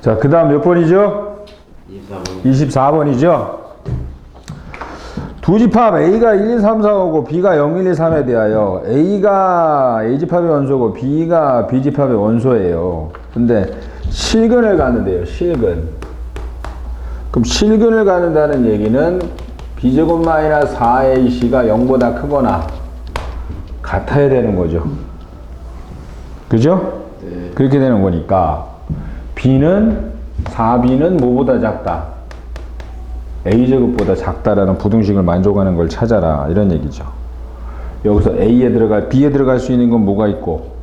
자, 그 다음 몇 번이죠? 24번이죠? 두 집합 A가 1, 2, 3, 4고 B가 0, 1, 2, 3에 대하여 A가 A집합의 원소고 B가 B집합의 원소예요. 근데 실근을 가는데요. 실근. 그럼 실근을 가는다는 얘기는 B제곱 마이너스 4AC가 0보다 크거나 같아야 되는 거죠. 그죠? 네. 그렇게 되는 거니까 B는 4B는 뭐보다 작다? A제곱보다 작다라는 부등식을 만족하는 걸 찾아라 이런 얘기죠. 여기서 B에 들어갈 수 있는 건 뭐가 있고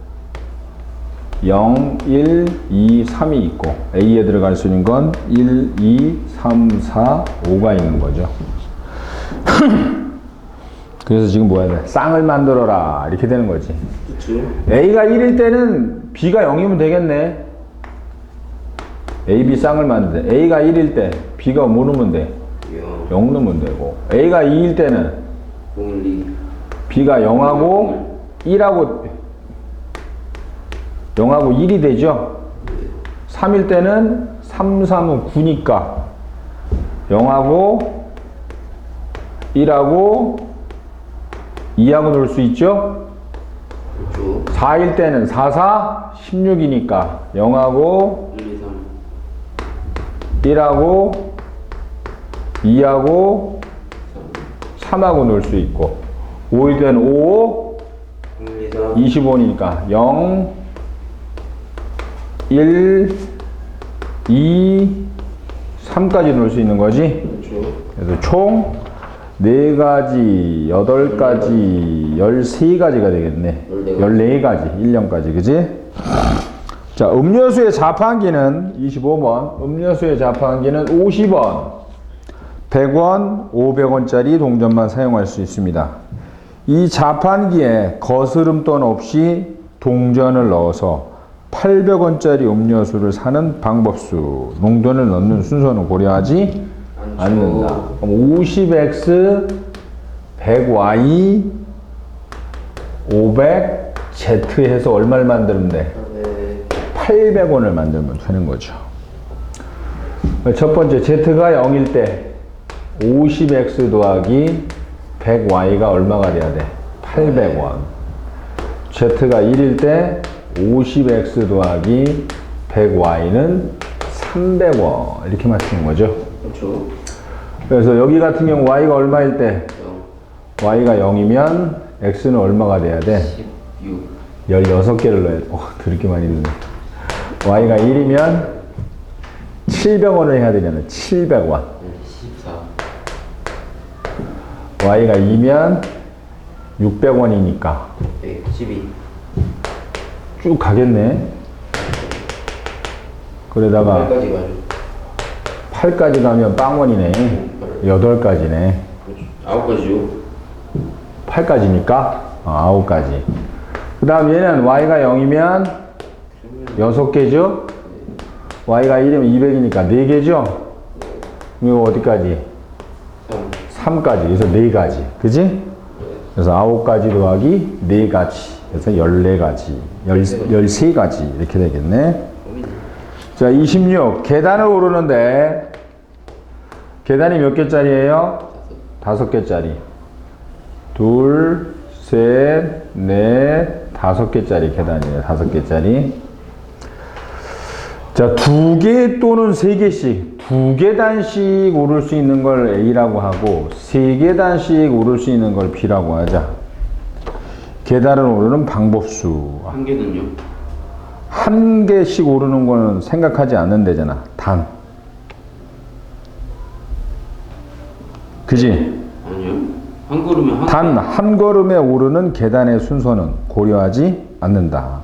0, 1, 2, 3이 있고 A에 들어갈 수 있는 건 1, 2, 3, 4, 5가 있는 거죠. 그래서 지금 뭐 해야 돼? 쌍을 만들어라 이렇게 되는 거지. 그쵸? A가 1일 때는 B가 0이면 되겠네. A, B 쌍을 만드는데 A가 1일 때 B가 뭐 넣으면 돼? 0 넣으면 되고 A가 2일 때는 0, 1, 2 B가 0하고 1하고 1이 되죠? 3일 때는 3, 3은 9니까 0하고 1하고 2하고 넣을 수 있죠? 그쵸? 4일 때는 4, 4, 16이니까 0하고 1, 2, 3 1하고 2하고 3하고 넣을 수 있고 5일 때는 5, 1, 2, 3 25니까 0, 1, 2, 3까지 넣을 수 있는 거지. 그쵸? 그래서 총 4가지, 8가지, 13가지가 되겠네. 14가지, 1년까지, 그지? 자, 음료수의 자판기는 25번, 음료수의 자판기는 50원, 100원, 500원짜리 동전만 사용할 수 있습니다. 이 자판기에 거스름돈 없이 동전을 넣어서 800원짜리 음료수를 사는 방법수, 농돈을 넣는 순서는 고려하지 않는다. 그럼 50x, 100y, 500z 해서 얼마를 만들면 돼? 800원을 만들면 되는 거죠. 첫 번째, z가 0일 때 50x 더하기 100y가 얼마가 돼야 돼? 800원. z가 1일 때 50x 더하기 100y는 300원. 이렇게 맞추는 거죠. 그쵸? 그래서 여기 같은 경우 y가 얼마일 때? 0 y가 0이면 x는 얼마가 돼야 돼? 16 16개를 넣어야 돼. 드럽게 많이 넣네. y가 1이면 700원을 해야 되잖아. 700원. 14 y가 2면 600원이니까 112 쭉 가겠네. 그러다가 8까지 가죠. 8까지 가면 빵원이네. 8가지네. 그렇죠. 9가지요. 8가지니까 9가지. 그 다음 얘는 y가 0이면 6개죠? y가 1이면 200이니까 4개죠? 이거 어디까지? 3까지. 그래서 4가지. 그지? 그래서 9가지 더하기 4가지. 그래서 14가지. 13가지. 이렇게 되겠네. 자, 26. 계단을 오르는데, 계단이 몇 개짜리예요? 5개짜리. 둘, 셋, 넷, 5개짜리 계단이에요. 5개짜리. 자, 2개 또는 3개씩, 2계단씩 오를 수 있는 걸 A라고 하고, 3계단씩 오를 수 있는 걸 B라고 하자. 계단을 오르는 방법수. 한 개는요? 한 개씩 오르는 거는 생각하지 않는 데잖아. 단. 그지? 아니요. 한 걸음에 한 단 한 걸음에 오르는 계단의 순서는 고려하지 않는다.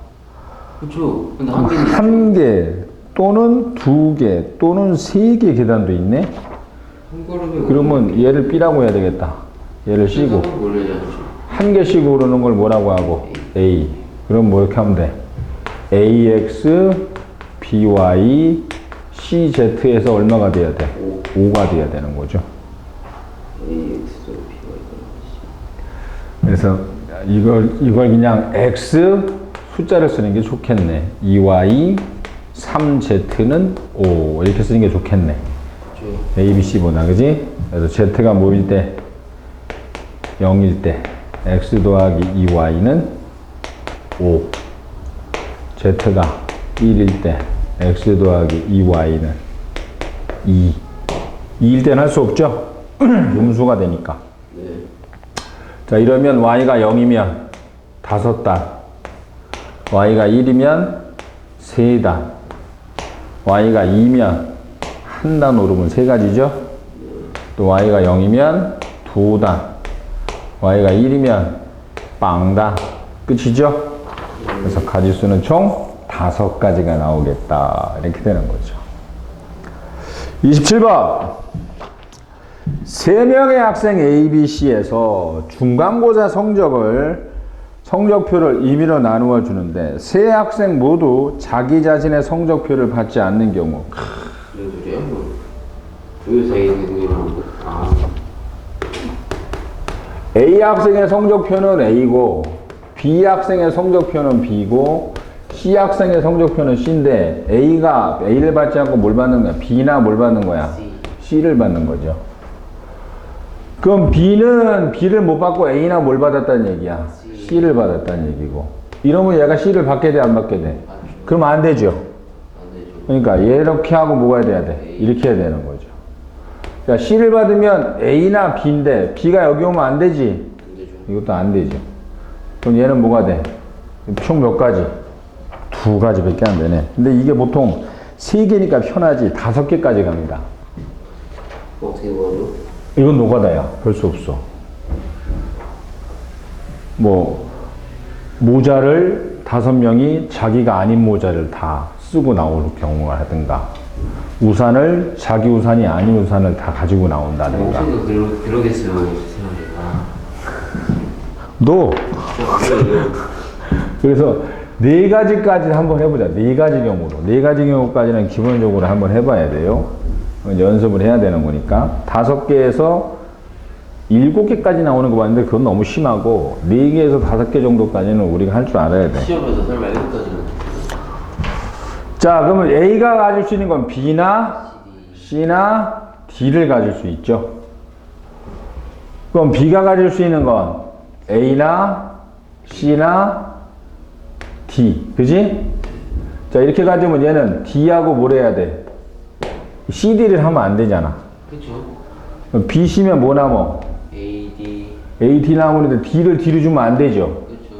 그쵸. 근데 한 개는 한 개 또는 2개 또는 3개 계단도 있네? 한 걸음에 그러면 얘를 B라고 해야 되겠다. 얘를 C고. 몰라야지 않죠. 한 개씩 오르는 걸 뭐라고 하고? A. 그럼 뭐 이렇게 하면 돼? AX, BY, CZ에서 얼마가 돼야 돼? 5가 돼야 되는 거죠. AX, BY, 그래서 이걸 그냥 X 숫자를 쓰는 게 좋겠네. 2Y, 3Z는 5 이렇게 쓰는 게 좋겠네. 그쵸. A, B, C보다 그지? 그래서 Z가 뭐일 때? 0일 때 X 더하기 2Y는 5 Z가 1일 때 X 더하기 2Y는 2 2일 때는 할 수 없죠? 음수가 되니까. 네. 자, 이러면 Y가 0이면 5단, Y가 1이면 3단, Y가 2면 1단 오르면 3가지죠? 또 Y가 0이면 2단, Y가 1이면 빵단, 끝이죠? 그래서 가지수는 총 5가지가 나오겠다. 이렇게 되는 거죠. 27번. 3명의 학생 A, B, C에서 중간고사 성적표를 임의로 나누어 주는데 세 학생 모두 자기 자신의 성적표를 받지 않는 경우. 그래요? 그 사이에 누구랑 A 학생의 성적표는 A고 B 학생의 성적표는 B고 C 학생의 성적표는 C인데 A가 A를 받지 않고 뭘 받는 거야? B나 뭘 받는 거야? C를 받는 거죠. 그럼 B는 B를 못 받고 A나 뭘 받았다는 얘기야? C를 받았다는 얘기고. 이러면 얘가 C를 받게 돼, 안 받게 돼? 그럼 안 되죠. 안 되죠. 그러니까 이렇게 하고 뭐가 돼야 돼? 이렇게 해야 되는 거죠. 그러니까 C를 받으면 A나 B인데 B가 여기 오면 안 되지? 안 되죠. 이것도 안 되죠. 그럼 얘는 뭐가 돼? 총 몇 가지? 2가지밖에 안 되네. 근데 이게 보통 3개니까 편하지 5개까지 갑니다. 어떻게 보죠? 이건 노가다야. 별 수 없어. 뭐 모자를 5명이 자기가 아닌 모자를 다 쓰고 나올 경우가 하든가 우산을 자기 우산이 아닌 우산을 다 가지고 나온다든가. 엄청 그러겠어요. 세상에. 너 그래서 4가지까지 한번 해보자. 4가지 경우로. 4가지 경우까지는 기본적으로 한번 해봐야 돼요. 연습을 해야 되는 거니까. 5개에서 7개까지 나오는 거 봤는데 그건 너무 심하고 4개에서 5개 정도까지는 우리가 할 줄 알아야 돼. 시험에서 설마 7가지는 자, 그러면 A가 가질 수 있는 건 B나 C나 D를 가질 수 있죠. 그럼 B가 가질 수 있는 건 A나 C나 D. 그지? 자, 이렇게 가지면 얘는 D하고 뭘 해야 돼? CD를 하면 안 되잖아. 그쵸. 그럼 B, C면 뭐 남어? A, D. A, D 남으는데 D를 D로 주면 안 되죠. 그쵸.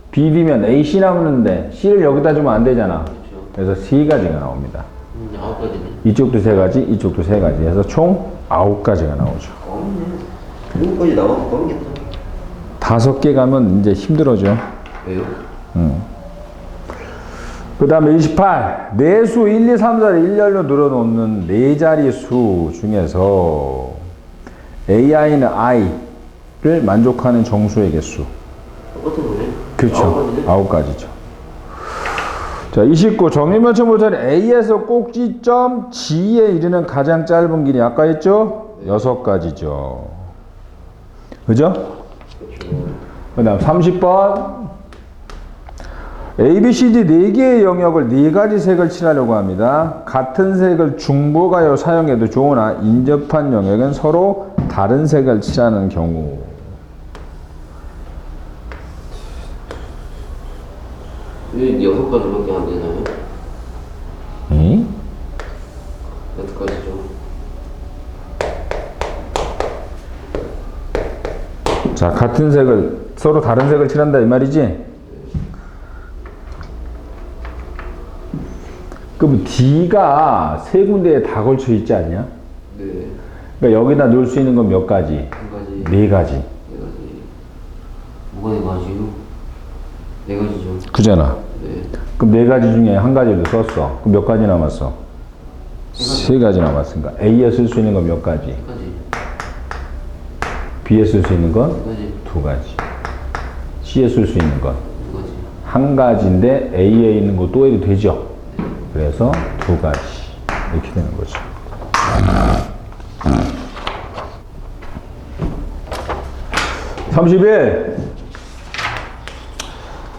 B, D면 A, C 남는데 C를 여기다 주면 안 되잖아. 그쵸. 그래서 3가지가 나옵니다. 9가지네. 이쪽도 3가지, 이쪽도 3가지 해서 총 9가지가 나오죠. 없네. 7가지 나와서 모르겠다. 5개 가면 이제 힘들어져. 왜요? 그 다음에 28. 내수 1, 2, 3, 4를 일렬로 늘어놓는 4자리 수 중에서 AI는 I를 만족하는 정수의 개수. 똑같은 거네. 그렇죠. 9가지네. 9가지죠. 자, 29. 정리면체 모터는 A에서 꼭지점 G에 이르는 가장 짧은 길이 아까 했죠? 6가지죠. 그죠? 그 다음 30번. A, B, C, D 4개의 영역을 4가지 색을 칠하려고 합니다. 같은 색을 중보가요 사용해도 좋으나 인접한 영역은 서로 다른 색을 칠하는 경우. 왜 6가지밖에 안 되나요? 응? 6가지죠. 자, 같은 색을 서로 다른 색을 칠한다 이 말이지? 그럼 D가 3군데에 다 걸쳐 있지 않냐? 네. 그러니까 여기다 넣을 수 있는 건 몇 가지? 1가지. 4가지. 4가지. 뭐가 4가지요? 4가지죠. 그잖아. 네. 그럼 4가지 중에 1가지를 썼어. 그럼 몇 가지 남았어? 3가지 남았으니까 A에 쓸 수 있는 건 몇 가지? 1가지. B에 쓸 수 있는 건 2가지. 2가지. C에 쓸 수 있는 건 2가지. 1가지인데 A에 있는 거 또 해도 되죠? 그래서 2가지. 이렇게 되는 거죠. 31.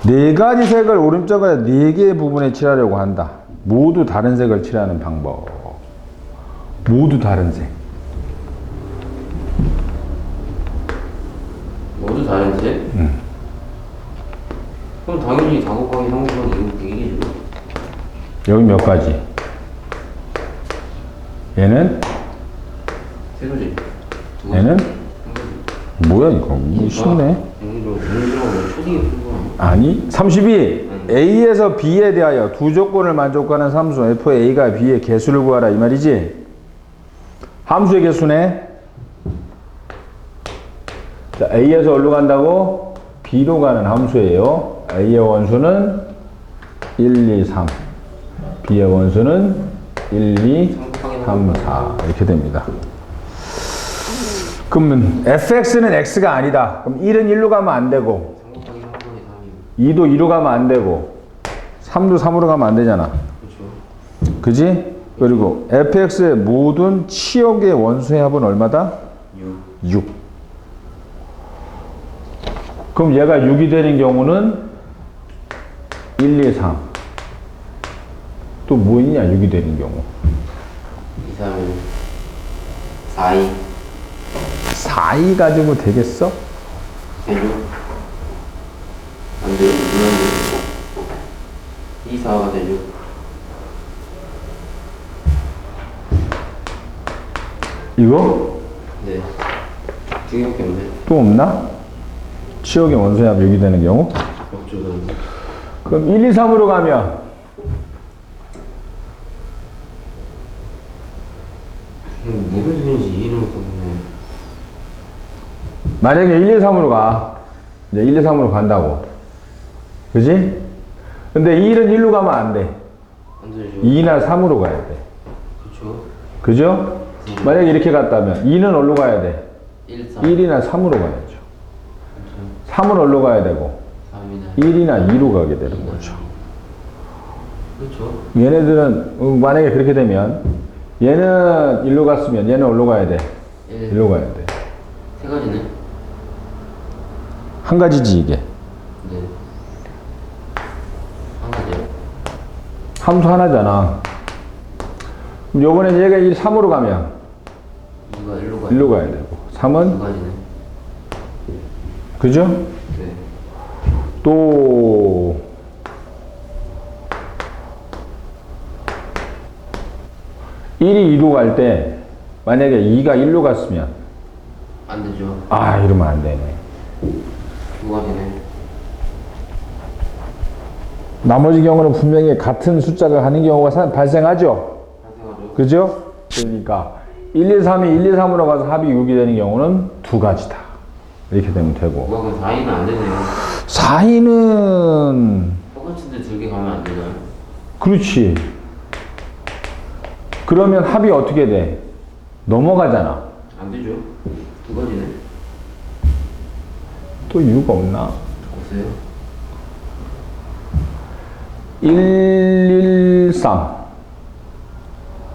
4가지 색을 오른쪽에 4개의 부분에 칠하려고 한다. 모두 다른 색을 칠하는 방법. 모두 다른 색. 모두 다른데? 그럼 당연히 다곱하기 3 곱하기 2 곱하기 1이죠. 여기 몇 가지? 얘는? 세 가지. 두 가지. 얘는? 한 가지. 뭐야 이거? 쉽네. 영희로 초딩에 푼 거 아니야? 아니 32. A에서 B에 대하여 두 조건을 만족하는 함수 F의 A가 B의 개수를 구하라 이 말이지? 함수의 개수네. 자, A에서 어디로 간다고? B로 가는 함수예요. A의 원수는 1, 2, 3. B의 원수는 1, 2, 3, 4 이렇게 됩니다. 그러면 fx는 x가 아니다. 그럼 1은 1로 가면 안 되고 3 곱하기 3 곱하기 3이요. 2도 2로 가면 안 되고 3도 3으로 가면 안 되잖아. 그렇죠. 그지? 그리고 fx의 모든 치역의 원수의 합은 얼마다? 6. 6. 그럼 얘가 6이 되는 경우는 1, 2, 3. 또 뭐 있냐? 6이 되는 경우. 2, 3은 4, 2. 4, 2 가지고 되겠어? 되죠? 안 돼요? 안 돼요? 2, 4가 되죠? 이거? 네. 두 개밖에 없네. 또 없나? 치역의 원수의 합 6이 되는 경우? 없죠, 그럼. 그럼 1, 2, 3으로 가면 뭐가 되는지 이해를 못하겠네. 만약에 1, 2, 3으로 가. 이제 1, 2, 3으로 간다고. 그지? 근데 1은 1로 가면 안 돼. 안 되죠? 2나 3으로 가야 돼. 그렇죠? 그죠? 만약에 이렇게 갔다면 2는 어디로 가야 돼? 1, 4. 1이나 3으로 가야죠. 그렇죠? 3은 어디로 가야 되고 3이나 1이나 2로 가게 되는 거죠. 그렇죠? 얘네들은 만약에 그렇게 되면 얘는 1로 갔으면 얘는 어디로 가야 돼? 1. 1로 가야 돼. 세 가지네? 한 가지지 이게. 네. 한 가지요? 함수 하나잖아. 그럼 요번엔 얘가 1, 3으로 가면 2가 1로 가요. 1로 가야 되고 두 3은 가지네? 그죠? 네. 또 1이 2로 갈 때 만약에 2가 1로 갔으면 안 되죠? 아 이러면 안 되네. 두 가지네? 나머지 경우는 분명히 같은 숫자를 하는 경우가 발생하죠. 발생하죠? 그죠? 그러니까 1, 2, 3이 1, 2, 3으로 가서 합이 6이 되는 경우는 두 가지다. 이렇게 되면 되고 뭐가 그럼 4위는 안 되네요. 4위는 똑같은데 두 개 가면 안 되나요? 그렇지. 그러면 합이 어떻게 돼? 넘어가잖아. 안 되죠? 두 가지네? 또 6 없나? 없어요? 1, 1, 3.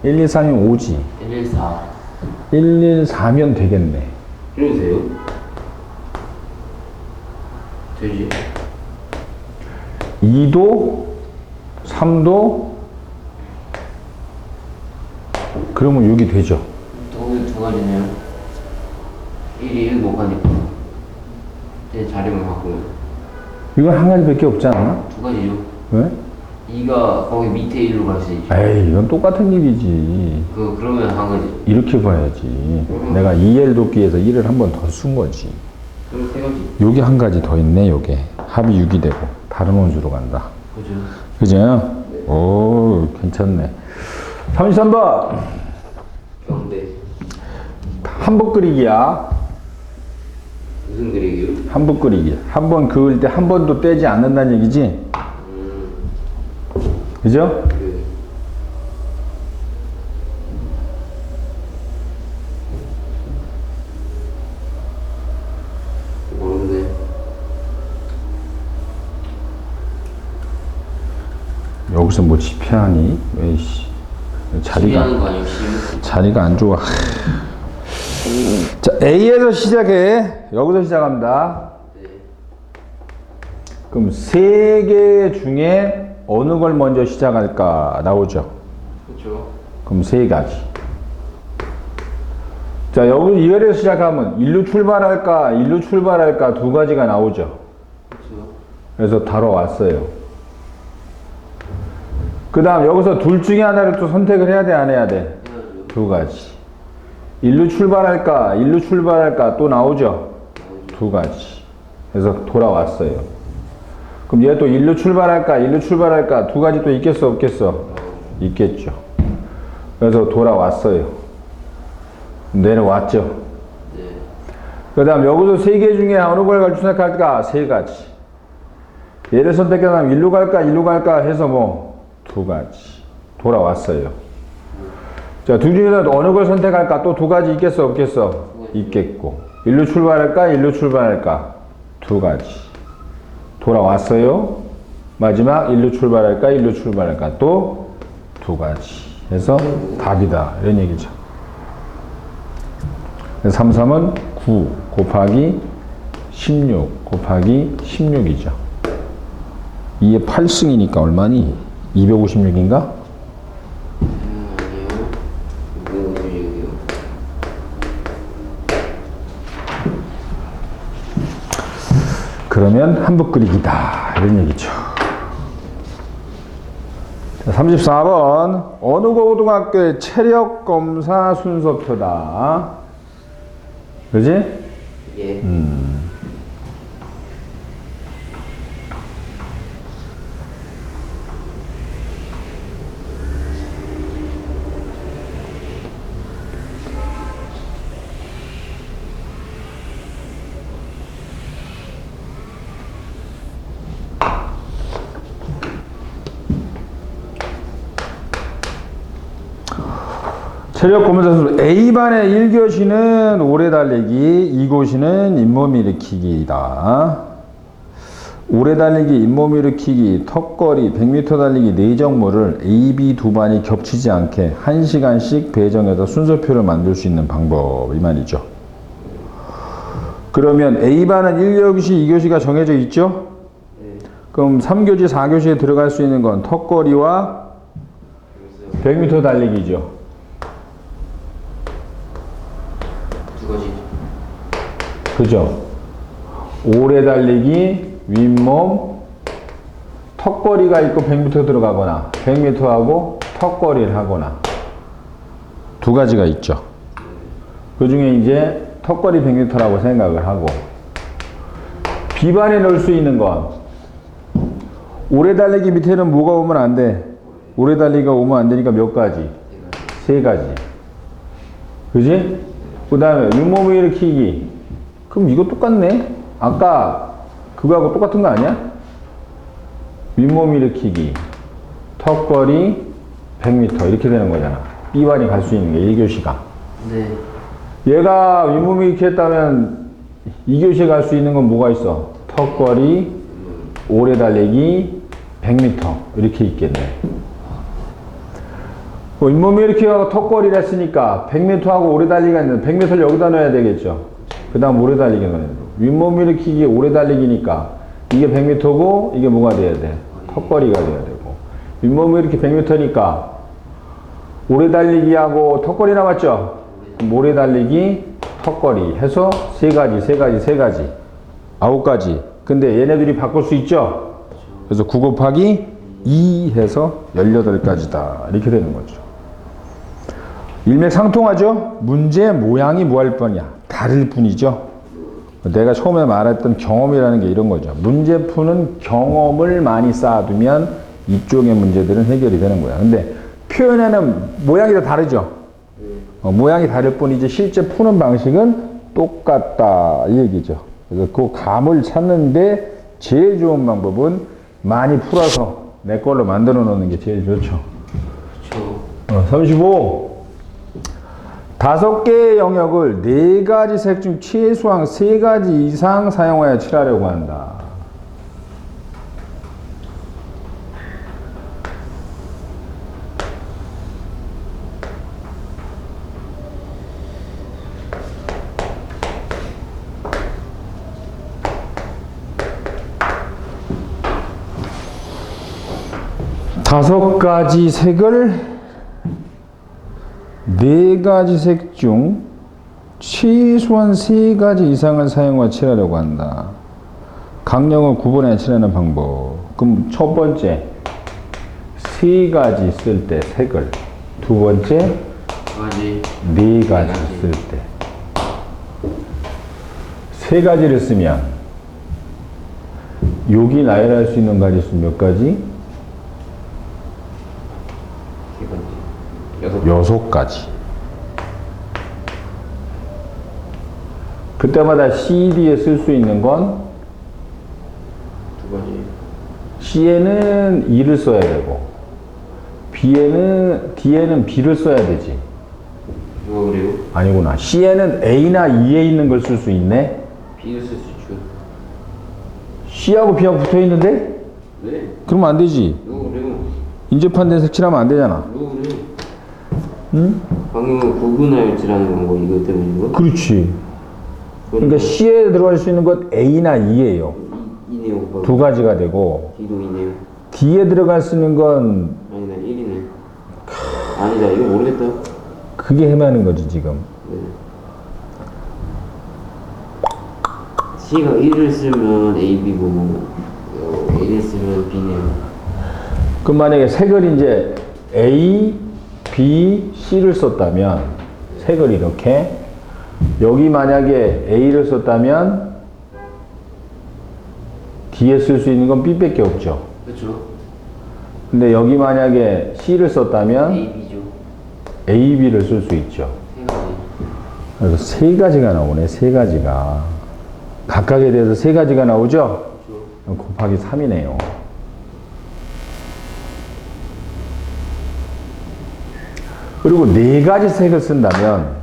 1, 2, 3이면 5지. 1, 1, 4. 1, 1, 4면 되겠네. 이러세요? 되지? 2도, 3도, 그러면 6이 되죠. 두 가지네요. 1이 1 못 가니까. 제 자리만 바꾸면. 이건 한 가지밖에 없지 않나? 두 가지죠. 왜? 2가 거기 밑에 1로 갈 수 있죠. 에이, 이건 똑같은 일이지. 그러면 한 가지. 이렇게 봐야지. 내가 2L 돕기에서 1을 한 번 더 쓴 거지. 그럼 세 가지. 요게 한 가지 더 있네, 요게. 합이 6이 되고, 다른 원수로 간다. 그죠? 그죠? 오, 괜찮네. 33번. 경대. 한복 그리기야. 무슨 그리기요? 한복 그리기. 한 번 그을 때 한 번도 떼지 않는다는 얘기지? 그죠? 그 모르네. 여기서 뭐 집회하니? 왜, 씨. 시비하는 거 아니에요? 시비? 자리가 안 좋아. 자, A에서 시작해. 여기서 시작합니다. 네. 그럼 세 개 중에 어느 걸 먼저 시작할까 나오죠. 그렇죠. 그럼 세 가지. 자, 여기 이거를 시작하면 일로 출발할까 두 가지가 나오죠. 그렇죠. 그래서 다뤄왔어요. 그 다음 여기서 둘 중에 하나를 또 선택을 해야 돼, 안 해야 돼? 해야죠. 두 가지. 일로 출발할까 또 나오죠. 두 가지. 그래서 돌아왔어요. 그럼 얘 또 일로 출발할까 두 가지 또 있겠어, 없겠어? 있겠죠. 그래서 돌아왔어요. 내려왔죠. 네. 그 다음 여기서 세 개 중에 어느 걸 선택할까? 세 가지. 얘를 선택하면 일로 갈까 해서 뭐 두 가지. 돌아왔어요. 자, 둘 중에서 어느 걸 선택할까? 또 두 가지 있겠어, 없겠어? 있겠고. 일로 출발할까? 두 가지. 돌아왔어요. 마지막 일로 출발할까? 또 두 가지. 해서 답이다. 이런 얘기죠. 3, 3은 9 곱하기 16 곱하기 16이죠. 이게 8승이니까 얼마니? 256인가? 아니요. 256이요. 그러면 한붓 그리기다. 이런 얘기죠. 34번 어느 고등학교의 체력검사 순서표다. 그지? 예. 체력검사 순서 A반의 1교시는 오래 달리기, 2교시는 잇몸 일으키기다. 오래 달리기, 잇몸 일으키기, 턱걸이, 100m 달리기 네 종목을 A, B 두 반이 겹치지 않게 1시간씩 배정해서 순서표를 만들 수 있는 방법 이 말이죠. 그러면 A반은 1교시, 2교시가 정해져 있죠? 네. 그럼 3교시, 4교시에 들어갈 수 있는 건 턱걸이와 100m 달리기죠. 두 가지. 그죠? 오래 달리기, 윗몸, 턱걸이가 있고 100m 들어가거나 100m하고 턱걸이를 하거나 두 가지가 있죠. 그 중에 이제 턱걸이 100m라고 생각을 하고 B반에 넣을 수 있는 건 오래 달리기 밑에는 뭐가 오면 안 돼? 오래 달리기가 오면 안 되니까 몇 가지? 세 가지. 그지? 그 다음에 윗몸 일으키기. 그럼 이거 똑같네? 아까 그거하고 똑같은 거 아니야? 윗몸 일으키기, 턱걸이, 100m 이렇게 되는 거잖아. B반이 갈 수 있는 게 1교시가. 네. 얘가 윗몸 일으키 했다면 2교시에 갈 수 있는 건 뭐가 있어? 턱걸이, 오래 달리기, 100m 이렇게 있겠네. 윗몸 일으키기하고 턱걸이를 했으니까 100m하고 오래 달리기가 있는데 100m를 여기다 넣어야 되겠죠. 그 다음 오래 달리기 넣어야 돼. 윗몸 일으키기 오래 달리기니까 이게 100m고 이게 뭐가 돼야 돼? 턱걸이가 돼야 되고. 윗몸 일으키기 100m니까 오래 달리기하고 턱걸이 남았죠? 오래 달리기, 턱걸이 해서 세 가지. 9가지. 근데 얘네들이 바꿀 수 있죠? 그래서 9 곱하기 2 해서 18가지다. 이렇게 되는 거죠. 일맥상통하죠? 문제 모양이 뭐 할 뻔이야? 다를 뿐이죠. 내가 처음에 말했던 경험이라는 게 이런 거죠. 문제 푸는 경험을 많이 쌓아두면 이쪽의 문제들은 해결이 되는 거야. 근데 표현에는 모양이 다 다르죠. 모양이 다를 뿐이지 실제 푸는 방식은 똑같다 이 얘기죠. 그래서 그 감을 찾는데 제일 좋은 방법은 많이 풀어서 내 걸로 만들어 놓는 게 제일 좋죠. 그렇죠. 35. 5개의 영역을 4가지 색 중 최소한 3가지 이상 사용하여 칠하려고 한다. 5가지 색을 4가지 색 중 최소한 3가지 이상을 사용하여 칠하려고 한다. 강령을 구분해 칠하는 방법. 그럼 첫 번째 3가지 쓸 때 색을, 두 번째 4가지 쓸 때. 3가지를 쓰면 여기 나열할 수 있는 가지 수 몇 가지? 6가지. 그때마다 CD에 쓸 수 있는 건 2가지. C에는 E를 써야 되고 D에는 B를 써야 되지. 뭐가 그래요? 아니구나. C에는 A나 E에 있는 걸 쓸 수 있네. B를 쓸 수 있죠. C하고 B하고 붙어 있는데? 네. 그러면 안 되지. 뭐가 그래요? 인접한 데 색칠하면 안 되잖아. 뭐가 그래요? 응? 방금은 구분하여 칠하는 방법 이것 때문인 거? 그렇지. 그러니까 C에 들어갈 수 있는 것 A나 E예요. 이네요. 두 가지가 되고 D도 이네요. D에 들어갈 수 있는 건 아니다 1이네. 아니다 이거 모르겠다. 그게 헤매는 거지 지금. 네. C가 1을 쓰면 A, B고 A를 쓰면 B네요. 그럼 만약에 색을 이제 A, B, C를 썼다면 색을 이렇게 여기 만약에 A를 썼다면 D에 쓸 수 있는 건 B밖에 없죠. 그렇죠. 근데 여기 만약에 C를 썼다면 A, B죠. A, B를 쓸 수 있죠. 3가지. 그래서 3가지가 나오네. 3가지가 각각에 대해서 3가지가 나오죠. 그렇죠. 곱하기 3이네요. 그리고 4가지 색을 쓴다면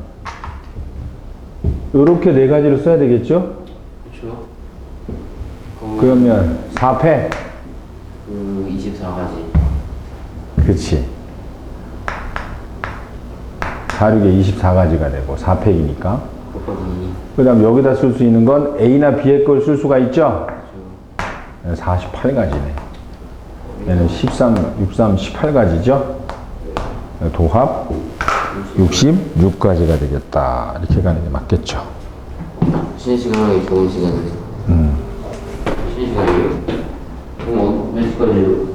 이렇게 4가지를 써야 되겠죠? 그렇죠. 그러면 4패. 그 24가지. 그치. 4,6에 24가지가 되고 4팩이니까. 곱하기 그 다음 여기다 쓸 수 있는 건 A나 B의 걸 쓸 수가 있죠? 2. 48가지네. 얘는 13, 63, 18가지죠? 도합 66가지가 되겠다. 이렇게 가는 게 맞겠죠? 쉬는 시간 하기 좋은 시간이네. 쉬는 시간이에요? 그럼 몇 시까지예요?